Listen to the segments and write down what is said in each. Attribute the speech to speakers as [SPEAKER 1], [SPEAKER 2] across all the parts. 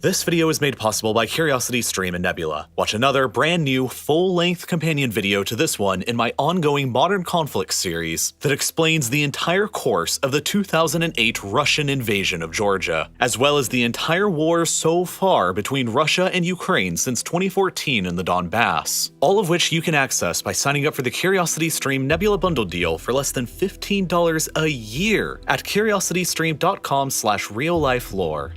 [SPEAKER 1] This video is made possible by CuriosityStream and Nebula. Watch another brand new full-length companion video to this one in my ongoing Modern Conflicts series that explains the entire course of the 2008 Russian invasion of Georgia, as well as the entire war so far between Russia and Ukraine since 2014 in the Donbass, all of which you can access by signing up for the CuriosityStream Nebula bundle deal for less than $15 a year at curiositystream.com/real-life-lore.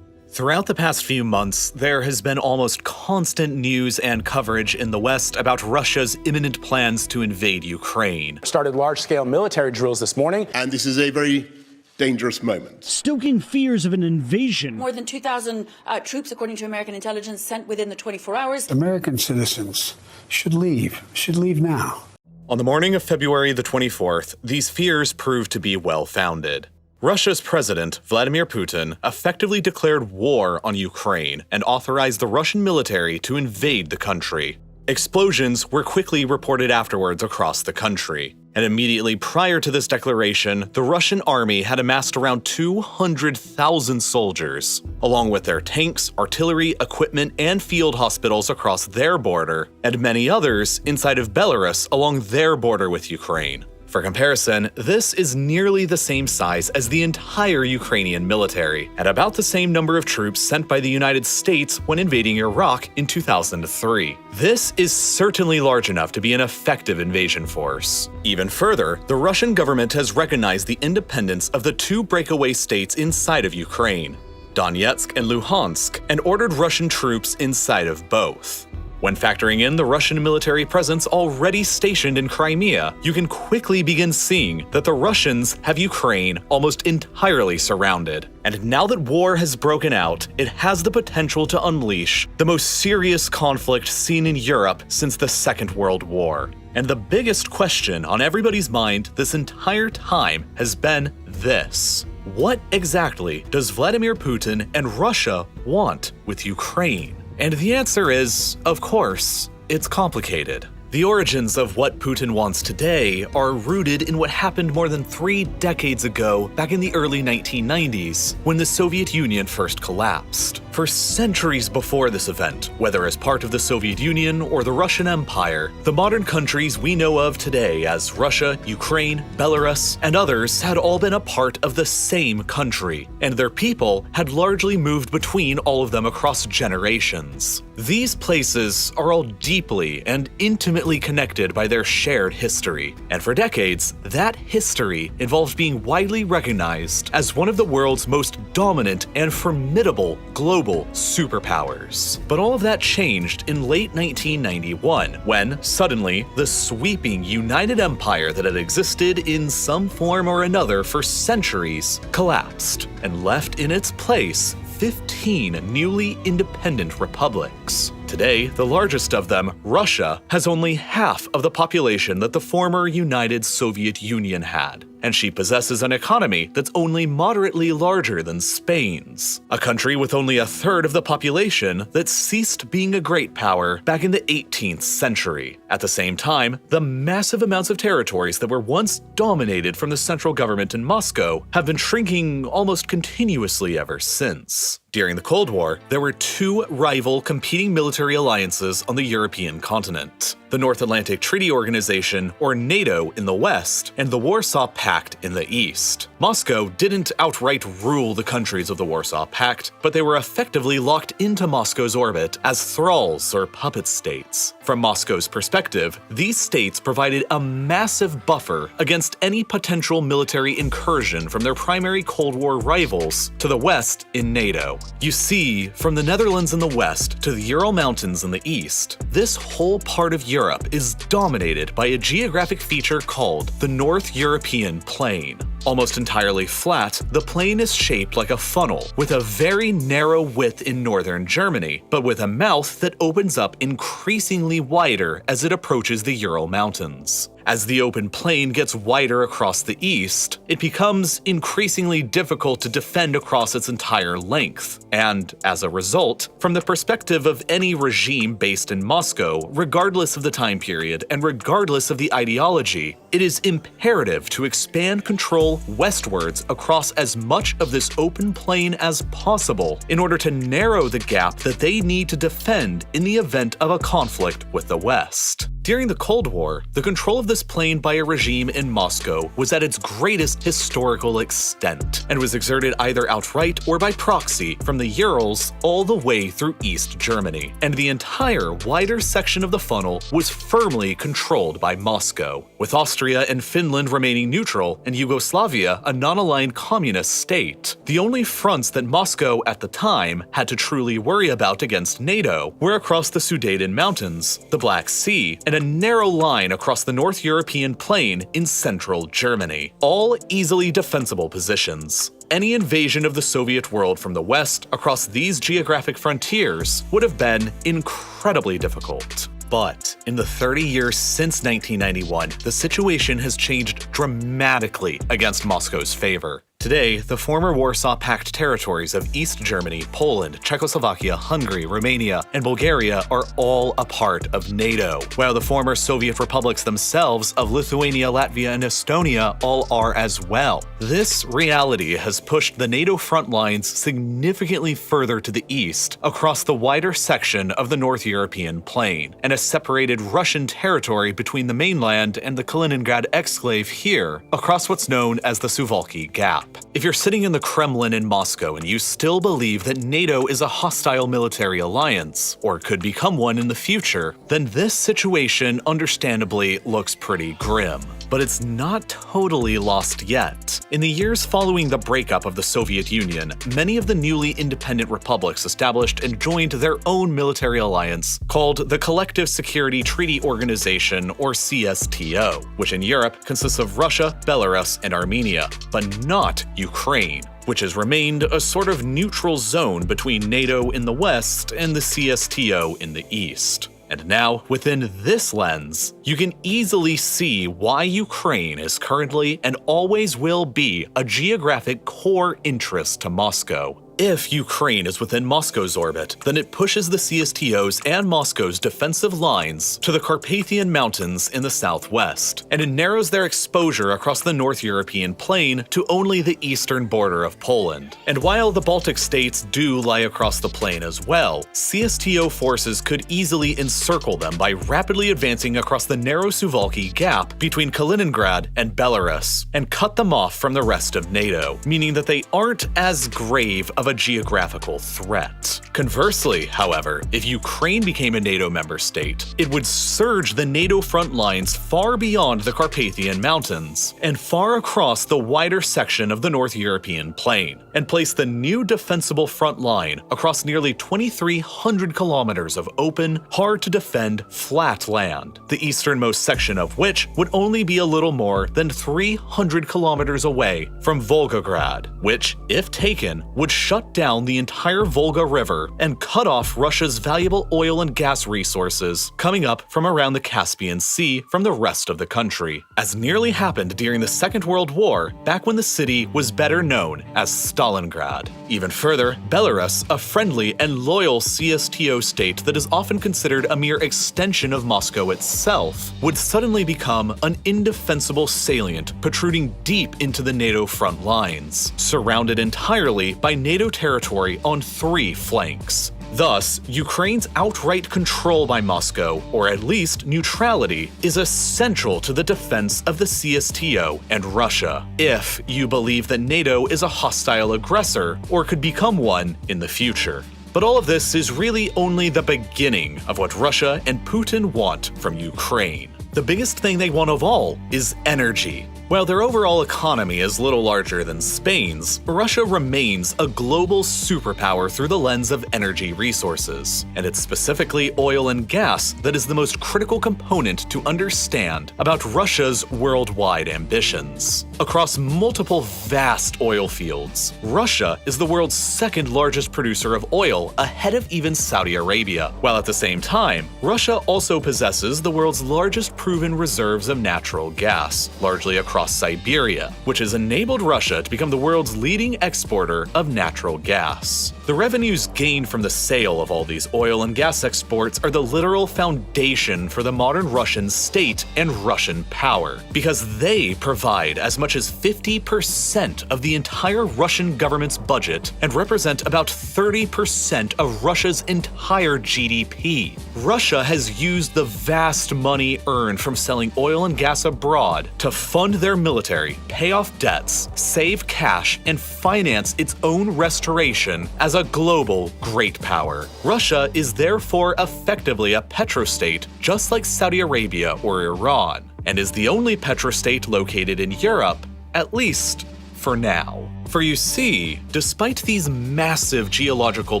[SPEAKER 1] Throughout the past few months, there has been almost constant news and coverage in the West about Russia's imminent plans to invade Ukraine.
[SPEAKER 2] Started large-scale military drills this morning.
[SPEAKER 3] And this is a very dangerous moment.
[SPEAKER 4] Stoking fears of an invasion.
[SPEAKER 5] More than 2,000 troops, according to American intelligence, sent within the 24 hours.
[SPEAKER 6] American citizens should leave now.
[SPEAKER 1] On the morning of February the 24th, these fears proved to be well-founded. Russia's president, Vladimir Putin, effectively declared war on Ukraine and authorized the Russian military to invade the country. Explosions were quickly reported afterwards across the country, and immediately prior to this declaration, the Russian army had amassed around 200,000 soldiers, along with their tanks, artillery, equipment, and field hospitals across their border, and many others inside of Belarus along their border with Ukraine. For comparison, this is nearly the same size as the entire Ukrainian military, and about the same number of troops sent by the United States when invading Iraq in 2003. This is certainly large enough to be an effective invasion force. Even further, the Russian government has recognized the independence of the two breakaway states inside of Ukraine, Donetsk and Luhansk, and ordered Russian troops inside of both. When factoring in the Russian military presence already stationed in Crimea, you can quickly begin seeing that the Russians have Ukraine almost entirely surrounded. And now that war has broken out, it has the potential to unleash the most serious conflict seen in Europe since the Second World War. And the biggest question on everybody's mind this entire time has been this: what exactly does Vladimir Putin and Russia want with Ukraine? And the answer is, of course, it's complicated. The origins of what Putin wants today are rooted in what happened more than 3 decades ago, back in the early 1990s, when the Soviet Union first collapsed. For centuries before this event, whether as part of the Soviet Union or the Russian Empire, the modern countries we know of today as Russia, Ukraine, Belarus, and others had all been a part of the same country, and their people had largely moved between all of them across generations. These places are all deeply and intimately connected by their shared history, and for decades, that history involved being widely recognized as one of the world's most dominant and formidable global superpowers. But all of that changed in late 1991, when, suddenly, the sweeping United Empire that had existed in some form or another for centuries collapsed, and left in its place 15 newly independent republics. Today, the largest of them, Russia, has only half of the population that the former United Soviet Union had, and she possesses an economy that's only moderately larger than Spain's, a country with only a third of the population that ceased being a great power back in the 18th century. At the same time, the massive amounts of territories that were once dominated from the central government in Moscow have been shrinking almost continuously ever since. During the Cold War, there were two rival competing military alliances on the European continent: the North Atlantic Treaty Organization, or NATO, in the West, and the Warsaw Pact in the East. Moscow didn't outright rule the countries of the Warsaw Pact, but they were effectively locked into Moscow's orbit as thralls or puppet states. From Moscow's perspective, these states provided a massive buffer against any potential military incursion from their primary Cold War rivals to the West in NATO. You see, from the Netherlands in the west to the Ural Mountains in the east, this whole part of Europe is dominated by a geographic feature called the North European Plain. Almost entirely flat, the plain is shaped like a funnel, with a very narrow width in northern Germany, but with a mouth that opens up increasingly wider as it approaches the Ural Mountains. As the open plain gets wider across the east, it becomes increasingly difficult to defend across its entire length. And as a result, from the perspective of any regime based in Moscow, regardless of the time period and regardless of the ideology, it is imperative to expand control westwards across as much of this open plain as possible in order to narrow the gap that they need to defend in the event of a conflict with the West. During the Cold War, the control of this plain by a regime in Moscow was at its greatest historical extent, and was exerted either outright or by proxy from the Urals all the way through East Germany, and the entire wider section of the funnel was firmly controlled by Moscow, with Austria and Finland remaining neutral and Yugoslavia a non-aligned communist state. The only fronts that Moscow at the time had to truly worry about against NATO were across the Sudeten Mountains, the Black Sea, and a narrow line across the North European plain in central Germany, all easily defensible positions. Any invasion of the Soviet world from the west across these geographic frontiers would have been incredibly difficult. But in the 30 years since 1991, the situation has changed dramatically against Moscow's favor. Today, the former Warsaw Pact territories of East Germany, Poland, Czechoslovakia, Hungary, Romania, and Bulgaria are all a part of NATO, while the former Soviet republics themselves of Lithuania, Latvia, and Estonia all are as well. This reality has pushed the NATO front lines significantly further to the east, across the wider section of the North European plain, and has separated Russian territory between the mainland and the Kaliningrad exclave here, across what's known as the Suwalki Gap. If you're sitting in the Kremlin in Moscow and you still believe that NATO is a hostile military alliance, or could become one in the future, then this situation understandably looks pretty grim. But it's not totally lost yet. In the years following the breakup of the Soviet Union, many of the newly independent republics established and joined their own military alliance called the Collective Security Treaty Organization, or CSTO, which in Europe consists of Russia, Belarus, and Armenia, but not Ukraine, which has remained a sort of neutral zone between NATO in the west and the CSTO in the east. And now, within this lens, you can easily see why Ukraine is currently and always will be a geographic core interest to Moscow. If Ukraine is within Moscow's orbit, then it pushes the CSTO's and Moscow's defensive lines to the Carpathian Mountains in the southwest, and it narrows their exposure across the North European plain to only the eastern border of Poland. And while the Baltic states do lie across the plain as well, CSTO forces could easily encircle them by rapidly advancing across the narrow Suwalki Gap between Kaliningrad and Belarus, and cut them off from the rest of NATO, meaning that they aren't as grave of a geographical threat. Conversely, however, if Ukraine became a NATO member state, it would surge the NATO front lines far beyond the Carpathian Mountains and far across the wider section of the North European plain, and place the new defensible front line across nearly 2,300 kilometers of open, hard-to-defend, flat land, the easternmost section of which would only be a little more than 300 kilometers away from Volgograd, which, if taken, would shut down the entire Volga River and cut off Russia's valuable oil and gas resources coming up from around the Caspian Sea from the rest of the country, as nearly happened during the Second World War, back when the city was better known as Stalingrad. Even further, Belarus, a friendly and loyal CSTO state that is often considered a mere extension of Moscow itself, would suddenly become an indefensible salient protruding deep into the NATO front lines, surrounded entirely by NATO territory on 3 flanks. Thus, Ukraine's outright control by Moscow, or at least neutrality, is essential to the defense of the CSTO and Russia, if you believe that NATO is a hostile aggressor or could become one in the future. But all of this is really only the beginning of what Russia and Putin want from Ukraine. The biggest thing they want of all is energy. While their overall economy is little larger than Spain's, Russia remains a global superpower through the lens of energy resources, and it's specifically oil and gas that is the most critical component to understand about Russia's worldwide ambitions. Across multiple vast oil fields, Russia is the world's second largest producer of oil, ahead of even Saudi Arabia, while at the same time, Russia also possesses the world's largest proven reserves of natural gas, largely across Siberia, which has enabled Russia to become the world's leading exporter of natural gas. The revenues gained from the sale of all these oil and gas exports are the literal foundation for the modern Russian state and Russian power, because they provide as much as 50% of the entire Russian government's budget and represent about 30% of Russia's entire GDP. Russia has used the vast money earned from selling oil and gas abroad to fund their military, pay off debts, save cash, and finance its own restoration as a global great power. Russia is therefore effectively a petrostate, just like Saudi Arabia or Iran, and is the only petrostate located in Europe, at least for now. For you see, despite these massive geological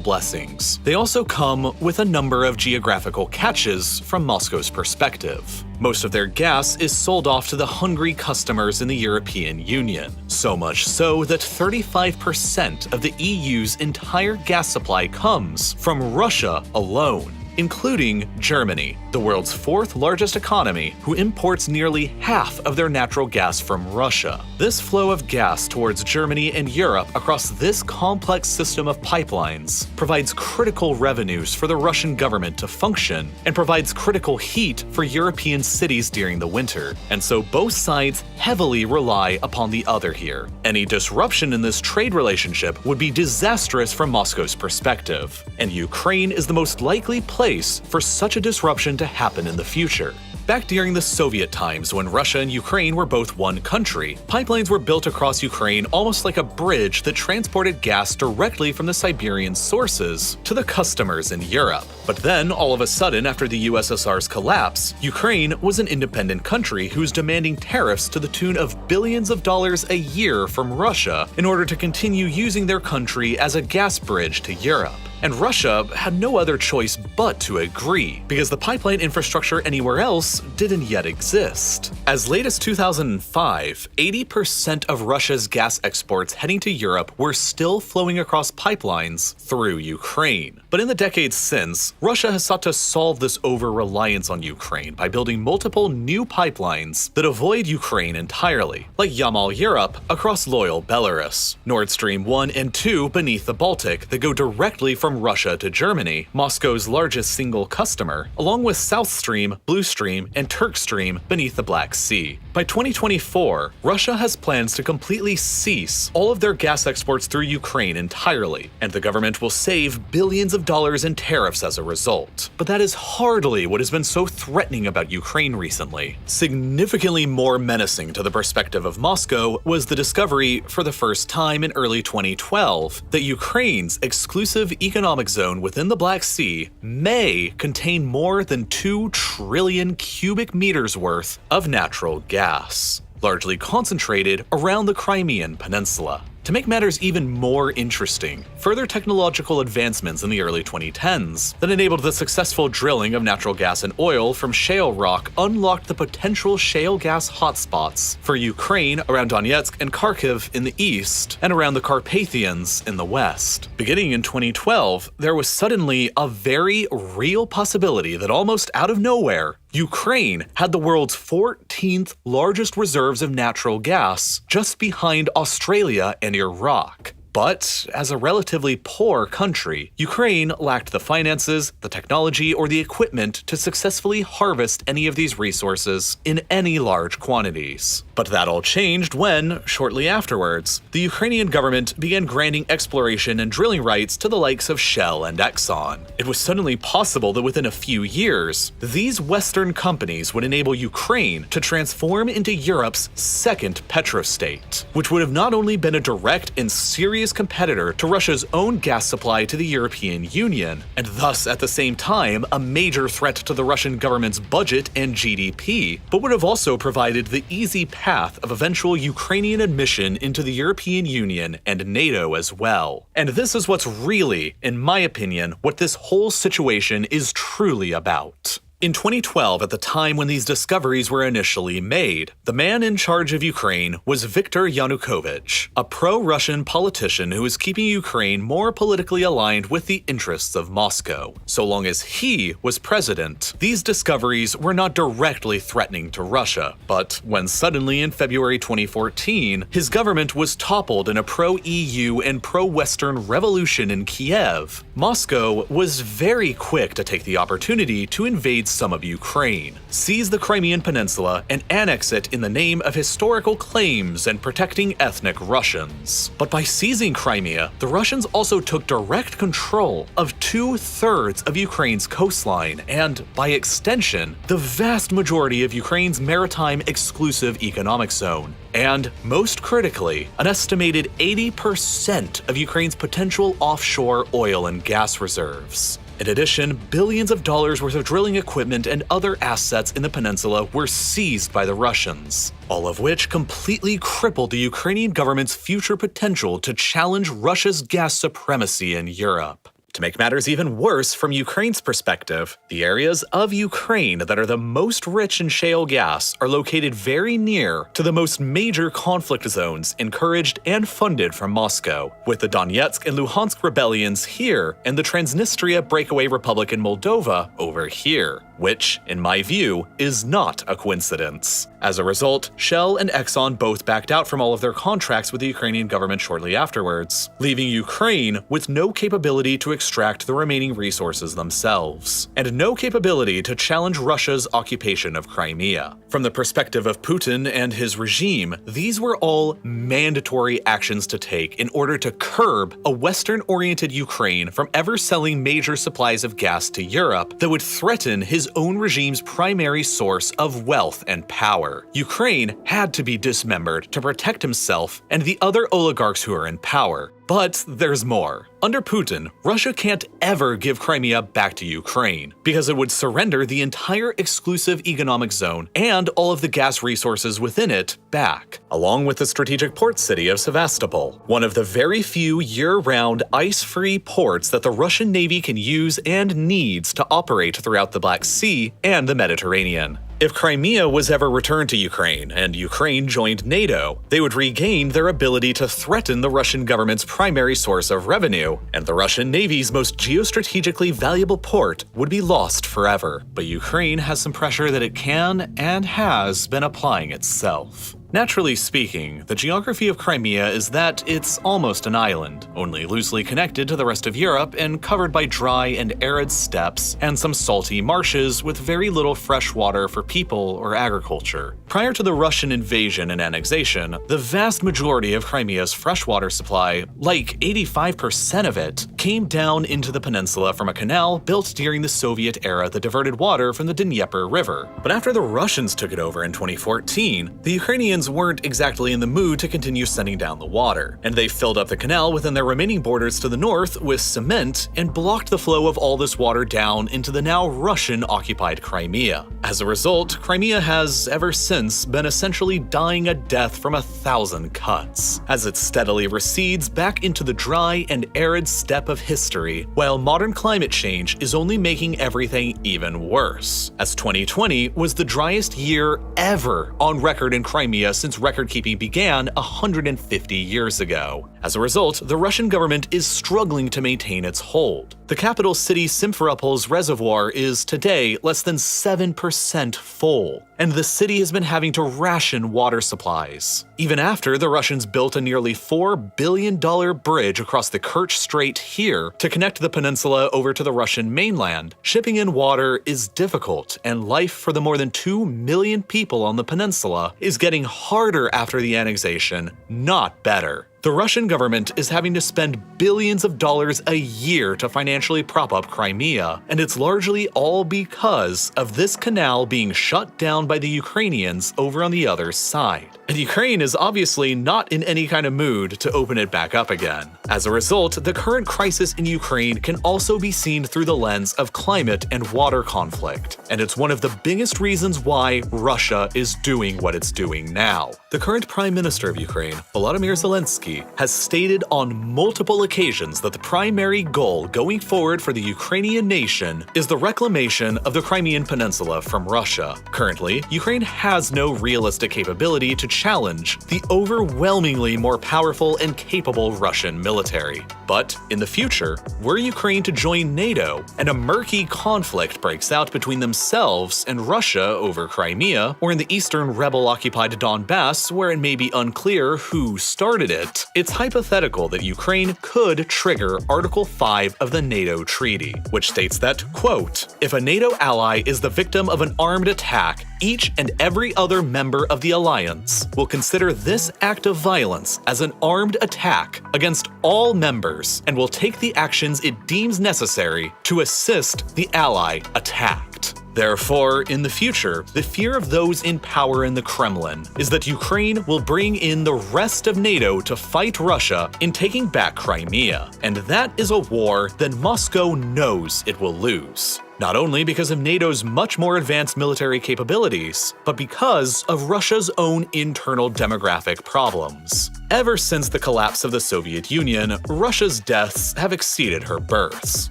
[SPEAKER 1] blessings, they also come with a number of geographical catches from Moscow's perspective. Most of their gas is sold off to the hungry customers in the European Union, so much so that 35% of the EU's entire gas supply comes from Russia alone, including Germany, the world's fourth largest economy, who imports nearly half of their natural gas from Russia. This flow of gas towards Germany and Europe across this complex system of pipelines provides critical revenues for the Russian government to function and provides critical heat for European cities during the winter. And so both sides heavily rely upon the other here. Any disruption in this trade relationship would be disastrous from Moscow's perspective, and Ukraine is the most likely place for such a disruption to happen in the future. Back during the Soviet times, when Russia and Ukraine were both one country, pipelines were built across Ukraine almost like a bridge that transported gas directly from the Siberian sources to the customers in Europe. But then, all of a sudden, after the USSR's collapse, Ukraine was an independent country who was demanding tariffs to the tune of billions of dollars a year from Russia in order to continue using their country as a gas bridge to Europe. And Russia had no other choice but to agree, because the pipeline infrastructure anywhere else didn't yet exist. As late as 2005, 80% of Russia's gas exports heading to Europe were still flowing across pipelines through Ukraine. But in the decades since, Russia has sought to solve this over-reliance on Ukraine by building multiple new pipelines that avoid Ukraine entirely, like Yamal Europe across loyal Belarus, Nord Stream 1 and 2 beneath the Baltic that go directly from Russia to Germany, Moscow's largest single customer, along with South Stream, Blue Stream, and Turk Stream beneath the Black Sea. By 2024, Russia has plans to completely cease all of their gas exports through Ukraine entirely, and the government will save billions of dollars in tariffs as a result. But that is hardly what has been so threatening about Ukraine recently. Significantly more menacing to the perspective of Moscow was the discovery, for the first time in early 2012, that Ukraine's exclusive economic zone within the Black Sea may contain more than 2 trillion cubic meters worth of natural gas, largely concentrated around the Crimean Peninsula. To make matters even more interesting, further technological advancements in the early 2010s that enabled the successful drilling of natural gas and oil from shale rock unlocked the potential shale gas hotspots for Ukraine around Donetsk and Kharkiv in the east and around the Carpathians in the west. Beginning in 2012, there was suddenly a very real possibility that almost out of nowhere, Ukraine had the world's 14th largest reserves of natural gas, just behind Australia and Iraq. But as a relatively poor country, Ukraine lacked the finances, the technology, or the equipment to successfully harvest any of these resources in any large quantities. But that all changed when, shortly afterwards, the Ukrainian government began granting exploration and drilling rights to the likes of Shell and Exxon. It was suddenly possible that within a few years, these Western companies would enable Ukraine to transform into Europe's second petrostate, which would have not only been a direct and serious competitor to Russia's own gas supply to the European Union, and thus at the same time a major threat to the Russian government's budget and GDP, but would have also provided the easy path of eventual Ukrainian admission into the European Union and NATO as well. And this is what's really, in my opinion, what this whole situation is truly about. In 2012, at the time when these discoveries were initially made, the man in charge of Ukraine was Viktor Yanukovych, a pro-Russian politician who was keeping Ukraine more politically aligned with the interests of Moscow. So long as he was president, these discoveries were not directly threatening to Russia. But when suddenly in February 2014, his government was toppled in a pro-EU and pro-Western revolution in Kiev, Moscow was very quick to take the opportunity to invade some of Ukraine, seize the Crimean Peninsula, and annex it in the name of historical claims and protecting ethnic Russians. But by seizing Crimea, the Russians also took direct control of 2/3 of Ukraine's coastline and, by extension, the vast majority of Ukraine's maritime exclusive economic zone. And, most critically, an estimated 80% of Ukraine's potential offshore oil and gas reserves. In addition, billions of dollars worth of drilling equipment and other assets in the peninsula were seized by the Russians, all of which completely crippled the Ukrainian government's future potential to challenge Russia's gas supremacy in Europe. To make matters even worse from Ukraine's perspective, the areas of Ukraine that are the most rich in shale gas are located very near to the most major conflict zones encouraged and funded from Moscow, with the Donetsk and Luhansk rebellions here and the Transnistria breakaway republic in Moldova over here, which, in my view, is not a coincidence. As a result, Shell and Exxon both backed out from all of their contracts with the Ukrainian government shortly afterwards, leaving Ukraine with no capability to extract the remaining resources themselves, and no capability to challenge Russia's occupation of Crimea. From the perspective of Putin and his regime, these were all mandatory actions to take in order to curb a Western-oriented Ukraine from ever selling major supplies of gas to Europe that would threaten his own regime's primary source of wealth and power. Ukraine had to be dismembered to protect himself and the other oligarchs who are in power. But there's more. Under Putin, Russia can't ever give Crimea back to Ukraine, because it would surrender the entire exclusive economic zone and all of the gas resources within it back, along with the strategic port city of Sevastopol, one of the very few year-round ice-free ports that the Russian Navy can use and needs to operate throughout the Black Sea and the Mediterranean. If Crimea was ever returned to Ukraine and Ukraine joined NATO, they would regain their ability to threaten the Russian government's primary source of revenue, and the Russian Navy's most geostrategically valuable port would be lost forever. But Ukraine has some pressure that it can and has been applying itself. Naturally speaking, the geography of Crimea is that it's almost an island, only loosely connected to the rest of Europe and covered by dry and arid steppes and some salty marshes with very little fresh water for people or agriculture. Prior to the Russian invasion and annexation, the vast majority of Crimea's freshwater supply, like 85% of it, came down into the peninsula from a canal built during the Soviet era that diverted water from the Dnieper River. But after the Russians took it over in 2014, the Ukrainians weren't exactly in the mood to continue sending down the water, and they filled up the canal within their remaining borders to the north with cement and blocked the flow of all this water down into the now Russian-occupied Crimea. As a result, Crimea has ever since been essentially dying a death from 1,000 cuts, as it steadily recedes back into the dry and arid steppe of history, while modern climate change is only making everything even worse, as 2020 was the driest year ever on record in Crimea since record-keeping began 150 years ago. As a result, the Russian government is struggling to maintain its hold. The capital city Simferopol's reservoir is today less than 7% full, and the city has been having to ration water supplies, even after the Russians built a nearly $4 billion bridge across the Kerch Strait here to connect the peninsula over to the Russian mainland. Shipping in water is difficult, and life for the more than 2 million people on the peninsula is getting harder after the annexation, not better. The Russian government is having to spend billions of dollars a year to financially prop up Crimea, and it's largely all because of this canal being shut down by the Ukrainians over on the other side. And Ukraine is obviously not in any kind of mood to open it back up again. As a result, the current crisis in Ukraine can also be seen through the lens of climate and water conflict, and it's one of the biggest reasons why Russia is doing what it's doing now. The current Prime Minister of Ukraine, Volodymyr Zelensky, monarchy, has stated on multiple occasions that the primary goal going forward for the Ukrainian nation is the reclamation of the Crimean Peninsula from Russia. Currently, Ukraine has no realistic capability to challenge the overwhelmingly more powerful and capable Russian military. But in the future, were Ukraine to join NATO and a murky conflict breaks out between themselves and Russia over Crimea, or in the eastern rebel-occupied Donbass where it may be unclear who started it, it's hypothetical that Ukraine could trigger Article 5 of the NATO treaty, which states that, quote, "If a NATO ally is the victim of an armed attack, each and every other member of the alliance will consider this act of violence as an armed attack against all members and will take the actions it deems necessary to assist the ally attacked." Therefore, in the future, the fear of those in power in the Kremlin is that Ukraine will bring in the rest of NATO to fight Russia in taking back Crimea, and that is a war that Moscow knows it will lose. Not only because of NATO's much more advanced military capabilities, but because of Russia's own internal demographic problems. Ever since the collapse of the Soviet Union, Russia's deaths have exceeded her births,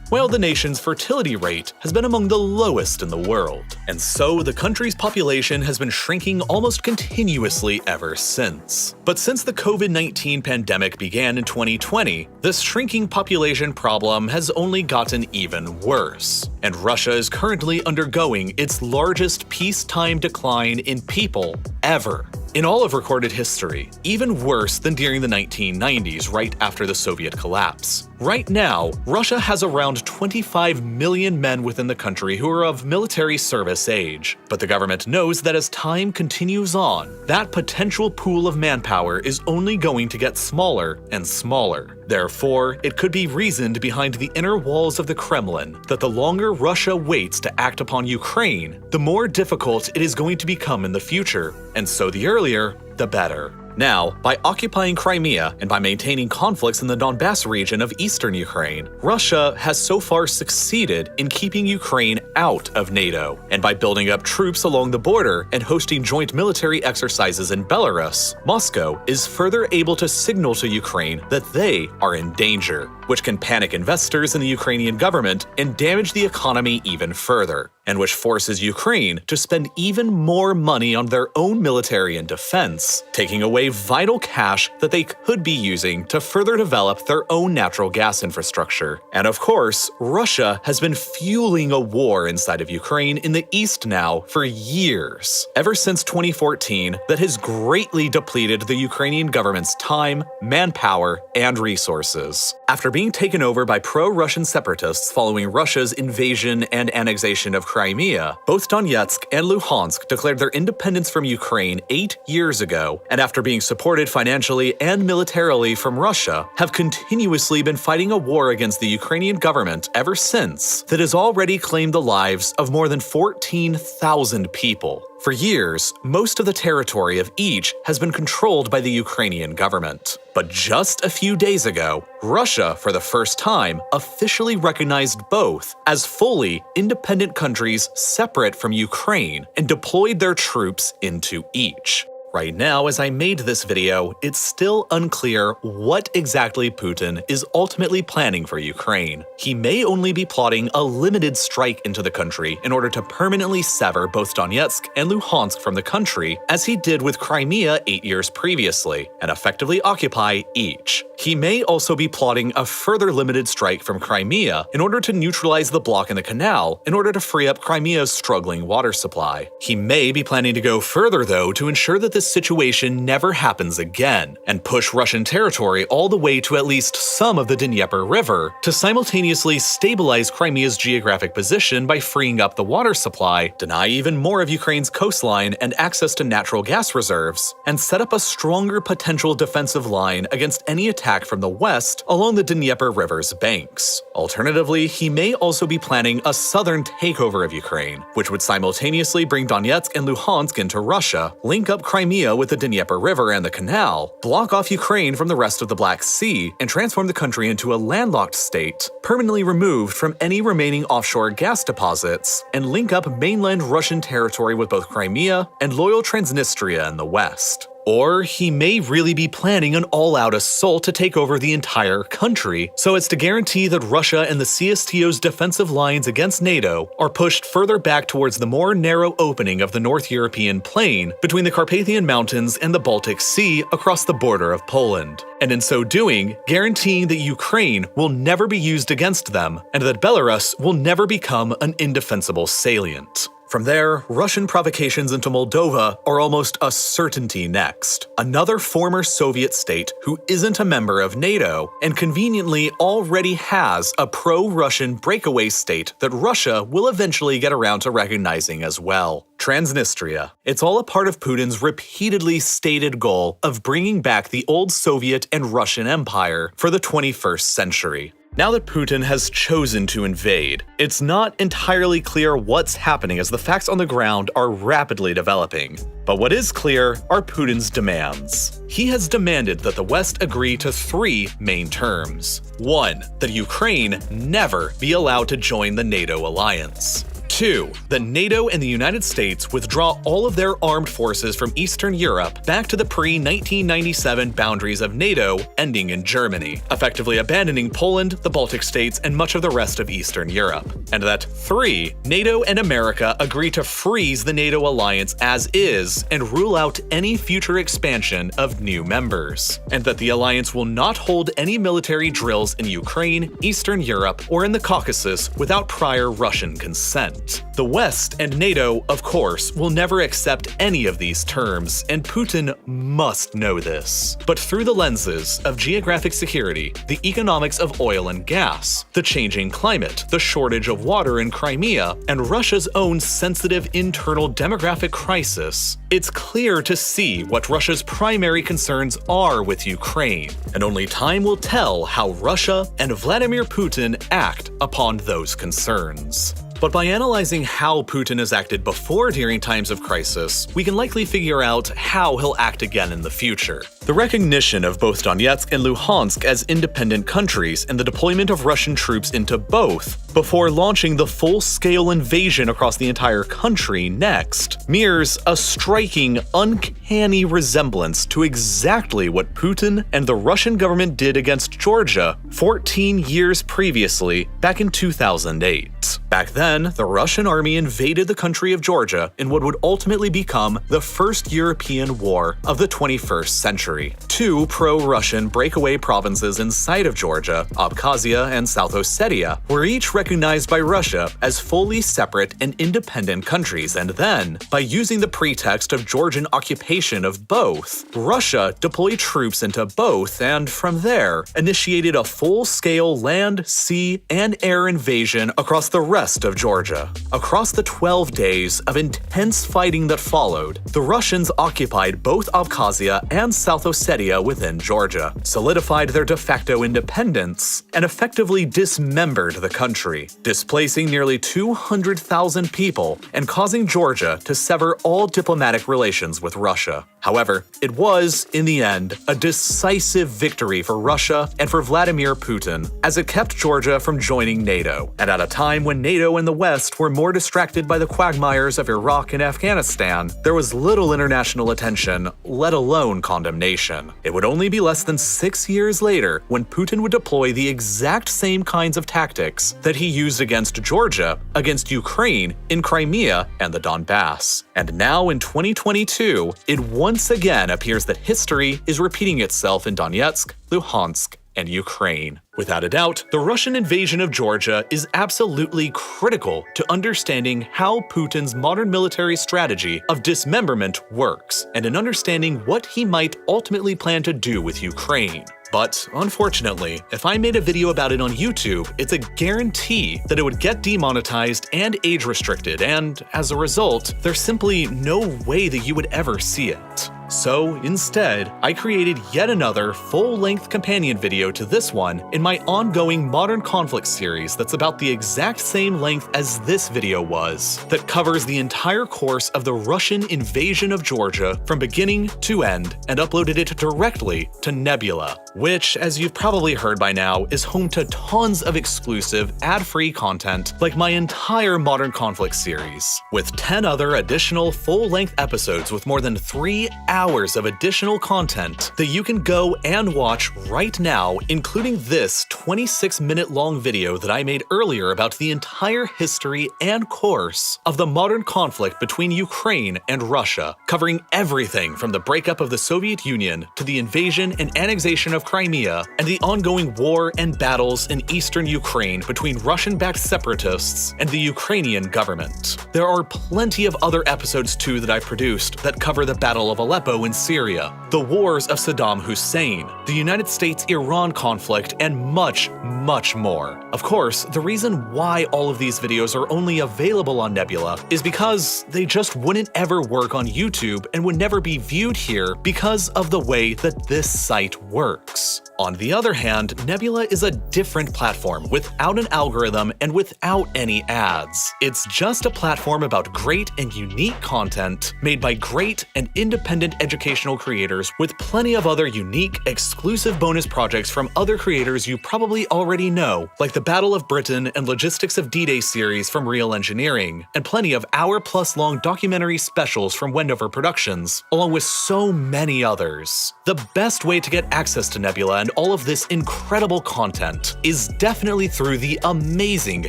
[SPEAKER 1] while the nation's fertility rate has been among the lowest in the world. And so the country's population has been shrinking almost continuously ever since. But since the COVID-19 pandemic began in 2020, this shrinking population problem has only gotten even worse, and Russia is currently undergoing its largest peacetime decline in people ever. In all of recorded history, even worse than during the 1990s right after the Soviet collapse. Right now, Russia has around 25 million men within the country who are of military service age, but the government knows that as time continues on, that potential pool of manpower is only going to get smaller and smaller. Therefore, it could be reasoned behind the inner walls of the Kremlin that the longer Russia waits to act upon Ukraine, the more difficult it is going to become in the future, and so the earlier, the better. Now, by occupying Crimea and by maintaining conflicts in the Donbass region of eastern Ukraine, Russia has so far succeeded in keeping Ukraine out of NATO. And by building up troops along the border and hosting joint military exercises in Belarus, Moscow is further able to signal to Ukraine that they are in danger, which can panic investors in the Ukrainian government and damage the economy even further, and which forces Ukraine to spend even more money on their own military and defense, taking away vital cash that they could be using to further develop their own natural gas infrastructure. And of course, Russia has been fueling a war inside of Ukraine in the east now for years, ever since 2014, that has greatly depleted the Ukrainian government's time, manpower, and resources. After being taken over by pro-Russian separatists following Russia's invasion and annexation of Crimea, both Donetsk and Luhansk declared their independence from Ukraine 8 years ago, and after being supported financially and militarily from Russia, have continuously been fighting a war against the Ukrainian government ever since that has already claimed the lives of more than 14,000 people. For years, most of the territory of each has been controlled by the Ukrainian government. But just a few days ago, Russia, for the first time, officially recognized both as fully independent countries separate from Ukraine and deployed their troops into each. Right now, as I made this video, it's still unclear what exactly Putin is ultimately planning for Ukraine. He may only be plotting a limited strike into the country in order to permanently sever both Donetsk and Luhansk from the country, as he did with Crimea 8 years previously, and effectively occupy each. He may also be plotting a further limited strike from Crimea in order to neutralize the block in the canal in order to free up Crimea's struggling water supply. He may be planning to go further, though, to ensure that this situation never happens again, and push Russian territory all the way to at least some of the Dnieper River to simultaneously stabilize Crimea's geographic position by freeing up the water supply, deny even more of Ukraine's coastline and access to natural gas reserves, and set up a stronger potential defensive line against any attack from the west along the Dnieper River's banks. Alternatively, he may also be planning a southern takeover of Ukraine, which would simultaneously bring Donetsk and Luhansk into Russia, link up Crimea with the Dnieper River and the canal, block off Ukraine from the rest of the Black Sea, and transform the country into a landlocked state, permanently removed from any remaining offshore gas deposits, and link up mainland Russian territory with both Crimea and loyal Transnistria in the west. Or he may really be planning an all-out assault to take over the entire country, so as to guarantee that Russia and the CSTO's defensive lines against NATO are pushed further back towards the more narrow opening of the North European plain between the Carpathian Mountains and the Baltic Sea across the border of Poland, and in so doing, guaranteeing that Ukraine will never be used against them and that Belarus will never become an indefensible salient. From there, Russian provocations into Moldova are almost a certainty next. Another former Soviet state who isn't a member of NATO and conveniently already has a pro-Russian breakaway state that Russia will eventually get around to recognizing as well. Transnistria. It's all a part of Putin's repeatedly stated goal of bringing back the old Soviet and Russian empire for the 21st century. Now that Putin has chosen to invade, it's not entirely clear what's happening as the facts on the ground are rapidly developing. But what is clear are Putin's demands. He has demanded that the West agree to 3 main terms. 1. That Ukraine never be allowed to join the NATO alliance. 2. That NATO and the United States withdraw all of their armed forces from Eastern Europe back to the pre-1997 boundaries of NATO, ending in Germany, effectively abandoning Poland, the Baltic states, and much of the rest of Eastern Europe. And that 3. NATO and America agree to freeze the NATO alliance as is and rule out any future expansion of new members. And that the alliance will not hold any military drills in Ukraine, Eastern Europe, or in the Caucasus without prior Russian consent. The West and NATO, of course, will never accept any of these terms, and Putin must know this. But through the lenses of geographic security, the economics of oil and gas, the changing climate, the shortage of water in Crimea, and Russia's own sensitive internal demographic crisis, it's clear to see what Russia's primary concerns are with Ukraine, and only time will tell how Russia and Vladimir Putin act upon those concerns. But by analyzing how Putin has acted before during times of crisis, we can likely figure out how he'll act again in the future. The recognition of both Donetsk and Luhansk as independent countries and the deployment of Russian troops into both, before launching the full-scale invasion across the entire country next, mirrors a striking, uncanny resemblance to exactly what Putin and the Russian government did against Georgia 14 years previously, back in 2008. Back then, the Russian army invaded the country of Georgia in what would ultimately become the first European war of the 21st century. 2 pro-Russian breakaway provinces inside of Georgia, Abkhazia and South Ossetia, were each recognized by Russia as fully separate and independent countries, and then, by using the pretext of Georgian occupation of both, Russia deployed troops into both and, from there, initiated a full-scale land, sea, and air invasion across the rest of Georgia. Across the 12 days of intense fighting that followed, the Russians occupied both Abkhazia and South Ossetia within Georgia, solidified their de facto independence, and effectively dismembered the country, displacing nearly 200,000 people and causing Georgia to sever all diplomatic relations with Russia. However, it was, in the end, a decisive victory for Russia and for Vladimir Putin, as it kept Georgia from joining NATO, and at a time when NATO and the West were more distracted by the quagmires of Iraq and Afghanistan, there was little international attention, let alone condemnation. It would only be less than 6 years later when Putin would deploy the exact same kinds of tactics that he used against Georgia, against Ukraine, in Crimea, and the Donbass. And now in 2022, it once again appears that history is repeating itself in Donetsk, Luhansk, and Ukraine. Without a doubt, the Russian invasion of Georgia is absolutely critical to understanding how Putin's modern military strategy of dismemberment works, and in understanding what he might ultimately plan to do with Ukraine. But unfortunately, if I made a video about it on YouTube, it's a guarantee that it would get demonetized and age restricted, and as a result, there's simply no way that you would ever see it. So instead, I created yet another full-length companion video to this one in my ongoing Modern Conflict series that's about the exact same length as this video was, that covers the entire course of the Russian invasion of Georgia from beginning to end, and uploaded it directly to Nebula, which, as you've probably heard by now, is home to tons of exclusive, ad-free content like my entire Modern Conflict series, with 10 other additional full-length episodes with more than 3 hours of additional content that you can go and watch right now, including this 26-minute long video that I made earlier about the entire history and course of the modern conflict between Ukraine and Russia, covering everything from the breakup of the Soviet Union to the invasion and annexation of Crimea and the ongoing war and battles in eastern Ukraine between Russian-backed separatists and the Ukrainian government. There are plenty of other episodes too that I've produced that cover the Battle of Aleppo in Syria, the wars of Saddam Hussein, the United States-Iran conflict, and much, much more. Of course, the reason why all of these videos are only available on Nebula is because they just wouldn't ever work on YouTube and would never be viewed here because of the way that this site works. On the other hand, Nebula is a different platform without an algorithm and without any ads. It's just a platform about great and unique content made by great and independent educational creators with plenty of other unique, exclusive bonus projects from other creators you probably already know, like the Battle of Britain and Logistics of D-Day series from Real Engineering, and plenty of hour-plus-long documentary specials from Wendover Productions, along with so many others. The best way to get access to Nebula and all of this incredible content is definitely through the amazing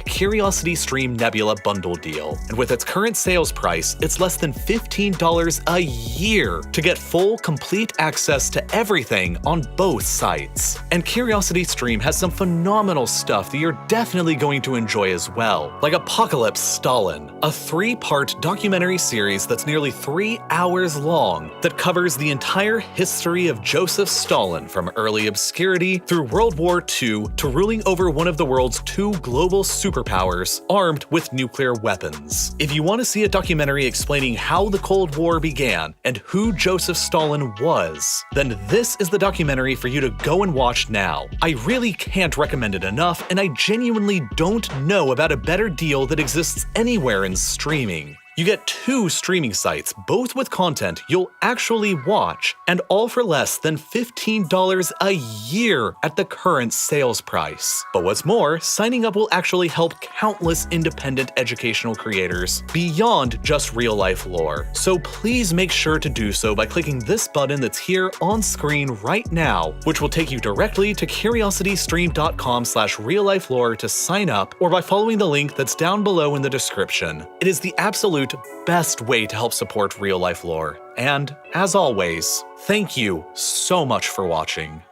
[SPEAKER 1] Curiosity Stream Nebula bundle deal. And with its current sales price, it's less than $15 a year to get full, complete access to everything on both sites. And Curiosity Stream has some phenomenal stuff that you're definitely going to enjoy as well, like Apocalypse Stalin, a 3-part documentary series that's nearly 3 hours long that covers the entire history of Joseph Stalin from early obscurity through World War II to ruling over one of the world's 2 global superpowers armed with nuclear weapons. If you want to see a documentary explaining how the Cold War began and who Joseph Stalin was, then this is the documentary for you to go and watch now. I really can't recommend it enough, and I genuinely don't know about a better deal that exists anywhere in streaming. You get 2 streaming sites, both with content you'll actually watch, and all for less than $15 a year at the current sales price. But what's more, signing up will actually help countless independent educational creators beyond just real-life lore. So please make sure to do so by clicking this button that's here on screen right now, which will take you directly to curiositystream.com/reallifelore to sign up, or by following the link that's down below in the description. It is the absolute best way to help support real-life lore. And, as always, thank you so much for watching.